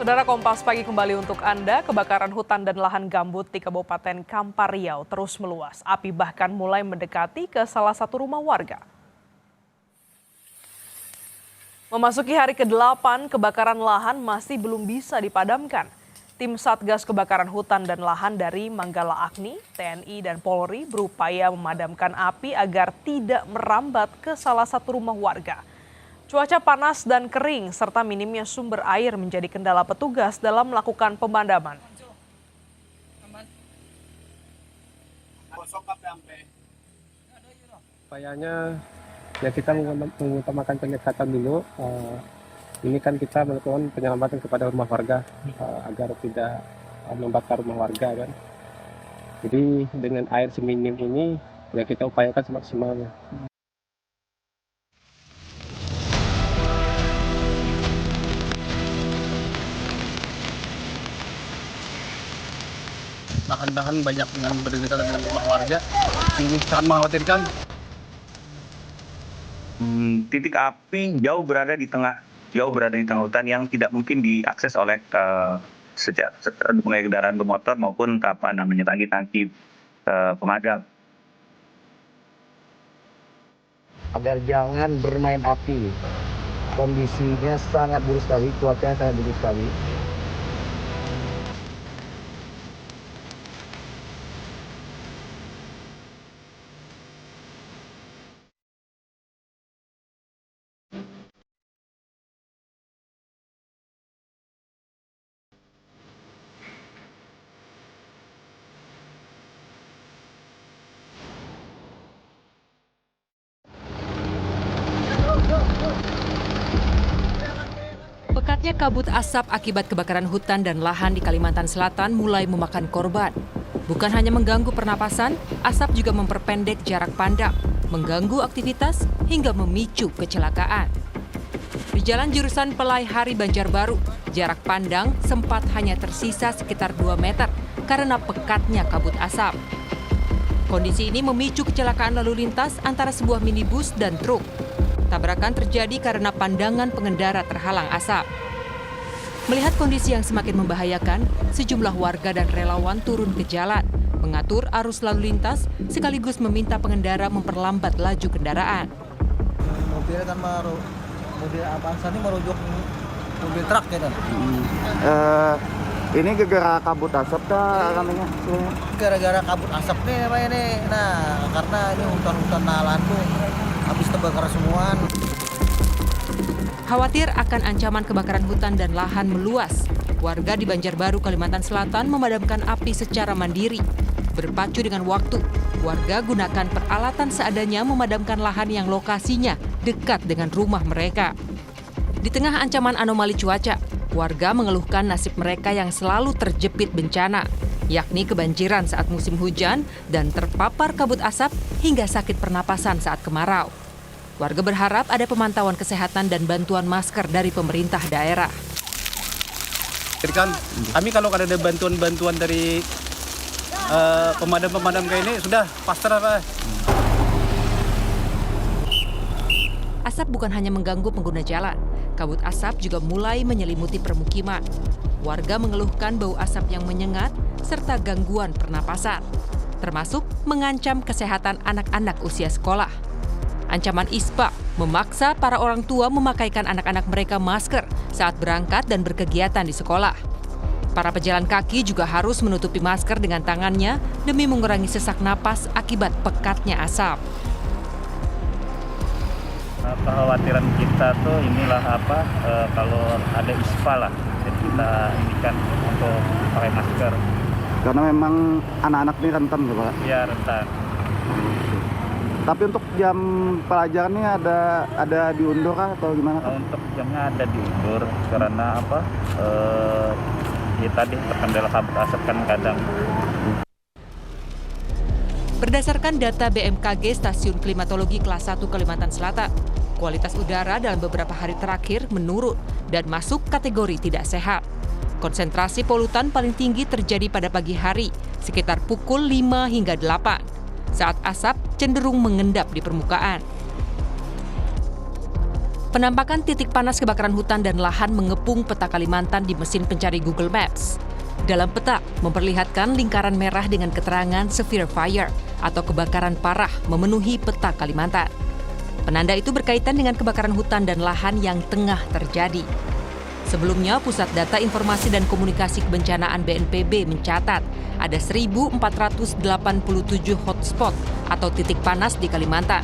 Saudara, Kompas Pagi kembali untuk Anda. Kebakaran hutan dan lahan gambut di Kabupaten Kampar Riau terus meluas. Api bahkan mulai mendekati ke salah satu rumah warga. Memasuki hari ke-8, kebakaran lahan masih belum bisa dipadamkan. Tim Satgas Kebakaran Hutan dan Lahan dari Manggala Agni, TNI, dan Polri berupaya memadamkan api agar tidak merambat ke salah satu rumah warga. Cuaca panas dan kering serta minimnya sumber air menjadi kendala petugas dalam melakukan pemadaman. Upayanya ya kita mengutamakan penyekatan dulu. Ini kan kita melakukan penyelamatan kepada rumah warga agar tidak membakar rumah warga kan. Jadi dengan air seminim ini ya kita upayakan semaksimalnya. Bahan-bahan banyak yang berdekatan dengan rumah warga, ini sangat mengkhawatirkan. Titik api jauh berada di tengah hutan yang tidak mungkin diakses oleh pengendara kendaraan bermotor maupun tangki-tangki pemadam. Agar jangan bermain api. Kondisinya sangat buruk sekali, cuacanya sangat buruk sekali. Pekatnya kabut asap akibat kebakaran hutan dan lahan di Kalimantan Selatan mulai memakan korban. Bukan hanya mengganggu pernapasan, asap juga memperpendek jarak pandang, mengganggu aktivitas hingga memicu kecelakaan. Di jalan jurusan Pelai Hari Banjarbaru, jarak pandang sempat hanya tersisa sekitar 2 meter karena pekatnya kabut asap. Kondisi ini memicu kecelakaan lalu lintas antara sebuah minibus dan truk. Tabrakan terjadi karena pandangan pengendara terhalang asap. Melihat kondisi yang semakin membahayakan, sejumlah warga dan relawan turun ke jalan, mengatur arus lalu lintas, sekaligus meminta pengendara memperlambat laju kendaraan. Mobilnya kan mobil Avanza ini merujuk mobil truk gitu. Ini gara-gara kabut asap kah ramenya? Gara-gara kabut asap nih Pak ini. Nah, karena ini hutan-hutan lahan tuh habis terbakar semua. Khawatir akan ancaman kebakaran hutan dan lahan meluas, warga di Banjarbaru, Kalimantan Selatan memadamkan api secara mandiri. Berpacu dengan waktu, warga gunakan peralatan seadanya memadamkan lahan yang lokasinya dekat dengan rumah mereka. Di tengah ancaman anomali cuaca, warga mengeluhkan nasib mereka yang selalu terjepit bencana, yakni kebanjiran saat musim hujan dan terpapar kabut asap hingga sakit pernapasan saat kemarau. Warga berharap ada pemantauan kesehatan dan bantuan masker dari pemerintah daerah. Kami kalau ada bantuan-bantuan dari pemadam-pemadam kayak ini sudah pasrah Pak. Asap bukan hanya mengganggu pengguna jalan, kabut asap juga mulai menyelimuti permukiman. Warga mengeluhkan bau asap yang menyengat serta gangguan pernapasan, termasuk mengancam kesehatan anak-anak usia sekolah. Ancaman ISPA memaksa para orang tua memakaikan anak-anak mereka masker saat berangkat dan berkegiatan di sekolah. Para pejalan kaki juga harus menutupi masker dengan tangannya demi mengurangi sesak napas akibat pekatnya asap. Kekhawatiran kita tuh inilah kalau ada ISPA lah, jadi kita indikan untuk pakai masker. Karena memang anak-anak ini rentan ya Pak? Ya, rentan. Tapi untuk jam pelajarannya ada diundur kah atau gimana? Untuk jamnya ada diundur karena tadi terkendala kabut asap kan kadang. Berdasarkan data BMKG Stasiun Klimatologi Kelas 1 Kalimantan Selatan, kualitas udara dalam beberapa hari terakhir menurun dan masuk kategori tidak sehat. Konsentrasi polutan paling tinggi terjadi pada pagi hari, sekitar pukul 5 hingga 8. Saat asap cenderung mengendap di permukaan. Penampakan titik panas kebakaran hutan dan lahan mengepung peta Kalimantan di mesin pencari Google Maps. Dalam peta, memperlihatkan lingkaran merah dengan keterangan severe fire atau kebakaran parah memenuhi peta Kalimantan. Penanda itu berkaitan dengan kebakaran hutan dan lahan yang tengah terjadi. Sebelumnya, Pusat Data Informasi dan Komunikasi Kebencanaan BNPB mencatat ada 1.487 hotspot atau titik panas di Kalimantan.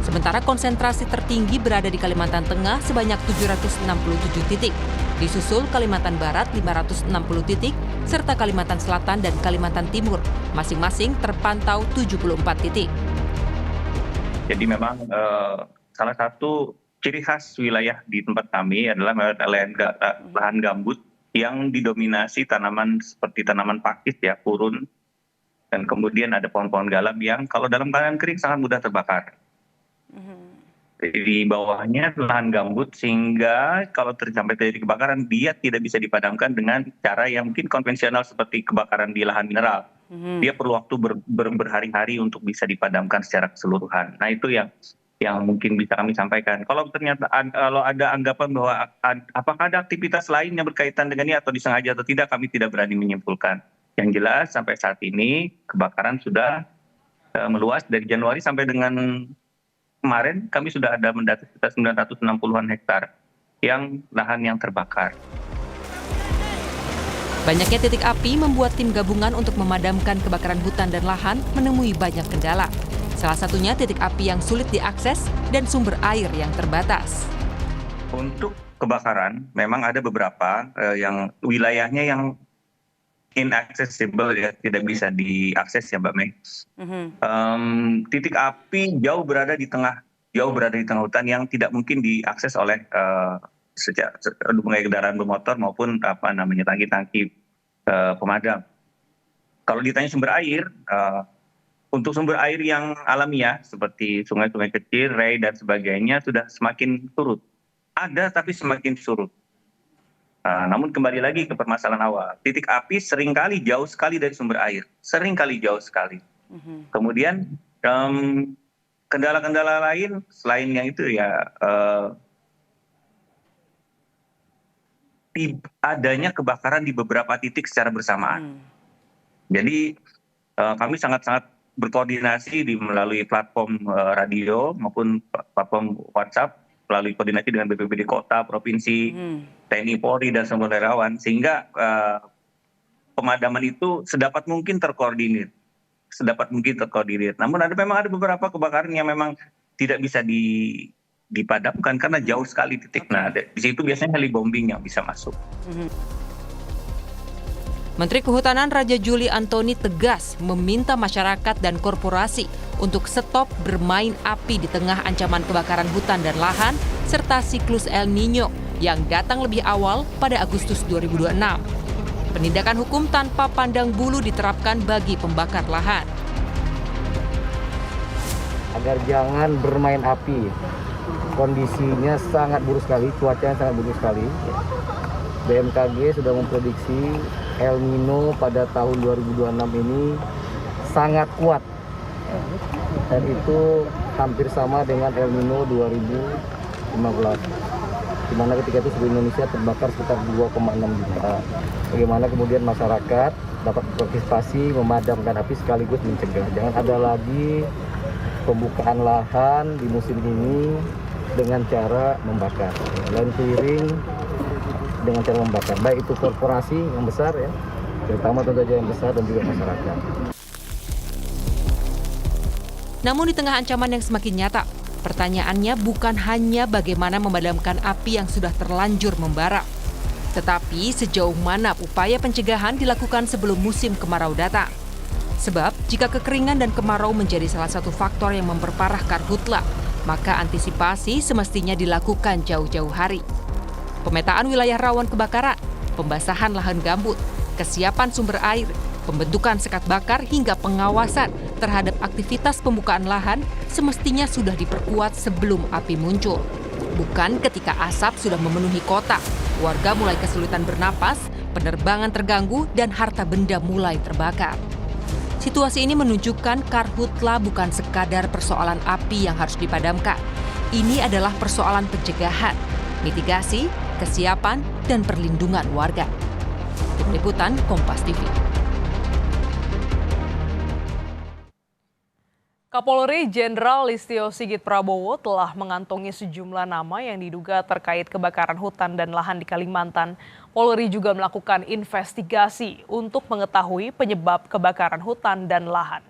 Sementara konsentrasi tertinggi berada di Kalimantan Tengah sebanyak 767 titik, disusul Kalimantan Barat 560 titik, serta Kalimantan Selatan dan Kalimantan Timur, masing-masing terpantau 74 titik. Jadi memang salah satu ciri khas wilayah di tempat kami adalah lahan gambut yang didominasi tanaman seperti tanaman pakis ya, purun, dan kemudian ada pohon-pohon galam yang kalau dalam keadaan kering sangat mudah terbakar. Di bawahnya lahan gambut sehingga kalau terjadi kebakaran dia tidak bisa dipadamkan dengan cara yang mungkin konvensional seperti kebakaran di lahan mineral. Dia perlu waktu berhari-hari untuk bisa dipadamkan secara keseluruhan. Nah itu yang mungkin bisa kami sampaikan. Kalau ternyata kalau ada anggapan bahwa apakah ada aktivitas lain yang berkaitan dengan ini atau disengaja atau tidak, kami tidak berani menyimpulkan. Yang jelas sampai saat ini kebakaran sudah meluas dari Januari sampai dengan kemarin kami sudah ada mendata sekitar 960-an hektar yang lahan yang terbakar. Banyaknya titik api membuat tim gabungan untuk memadamkan kebakaran hutan dan lahan menemui banyak kendala. Salah satunya titik api yang sulit diakses dan sumber air yang terbatas. Untuk kebakaran memang ada beberapa yang wilayahnya yang inaccessible ya, tidak bisa diakses ya Mbak Mei. Titik api jauh berada di tengah hutan yang tidak mungkin diakses oleh kendaraan bermotor maupun tangki-tangki pemadam. Kalau ditanya sumber air, untuk sumber air yang alamiah seperti sungai-sungai kecil, rei dan sebagainya sudah semakin surut. Ada tapi semakin surut. Namun kembali lagi ke permasalahan awal, titik api seringkali jauh sekali dari sumber air, jauh sekali. Kemudian kendala-kendala lain selain yang itu ya adanya kebakaran di beberapa titik secara bersamaan. Jadi kami sangat-sangat berkoordinasi melalui platform radio maupun platform WhatsApp, melalui koordinasi dengan BPBD kota, provinsi, TNI, Polri, dan semua relawan, sehingga pemadaman itu sedapat mungkin terkoordinir. Namun memang ada beberapa kebakaran yang memang tidak bisa dipadamkan karena jauh sekali titik. Nah, di situ biasanya helibombing yang bisa masuk. Menteri Kehutanan Raja Juli Antoni tegas meminta masyarakat dan korporasi untuk stop bermain api di tengah ancaman kebakaran hutan dan lahan serta siklus El Nino yang datang lebih awal pada Agustus 2026. Penindakan hukum tanpa pandang bulu diterapkan bagi pembakar lahan. Agar jangan bermain api. Kondisinya sangat buruk sekali, cuacanya sangat buruk sekali. BMKG sudah memprediksi El Nino pada tahun 2026 ini sangat kuat. Dan itu hampir sama dengan El Nino 2015. Di mana ketika itu seluruh Indonesia terbakar sekitar 2,6 juta. Bagaimana kemudian masyarakat dapat berpartisipasi memadamkan api sekaligus mencegah. Jangan ada lagi pembukaan lahan di musim ini dengan cara membakar. Land clearing dengan cara membakar. Baik itu korporasi yang besar ya, terutama tentu saja yang besar dan juga masyarakat. Namun di tengah ancaman yang semakin nyata, pertanyaannya bukan hanya bagaimana memadamkan api yang sudah terlanjur membara, tetapi sejauh mana upaya pencegahan dilakukan sebelum musim kemarau datang. Sebab jika kekeringan dan kemarau menjadi salah satu faktor yang memperparah karhutla, maka antisipasi semestinya dilakukan jauh-jauh hari. Pemetaan wilayah rawan kebakaran, pembasahan lahan gambut, kesiapan sumber air, pembentukan sekat bakar hingga pengawasan terhadap aktivitas pembukaan lahan semestinya sudah diperkuat sebelum api muncul. Bukan ketika asap sudah memenuhi kota, warga mulai kesulitan bernapas, penerbangan terganggu, dan harta benda mulai terbakar. Situasi ini menunjukkan karhutla bukan sekadar persoalan api yang harus dipadamkan. ini adalah persoalan pencegahan, mitigasi, kesiapan, dan perlindungan warga. Tim Liputan Kompas TV. Kapolri Jenderal Listio Sigit Prabowo telah mengantongi sejumlah nama yang diduga terkait kebakaran hutan dan lahan di Kalimantan. Polri juga melakukan investigasi untuk mengetahui penyebab kebakaran hutan dan lahan.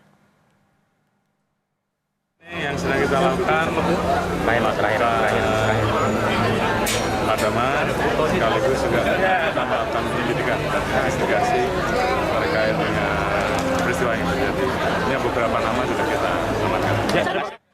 Yang sedang kita lakukan terakhir pemadaman sekaligus juga kita melakukan penyidikan dan investigasi terkait dengan peristiwa yang terjadi. Ini beberapa nama sudah kita amankan.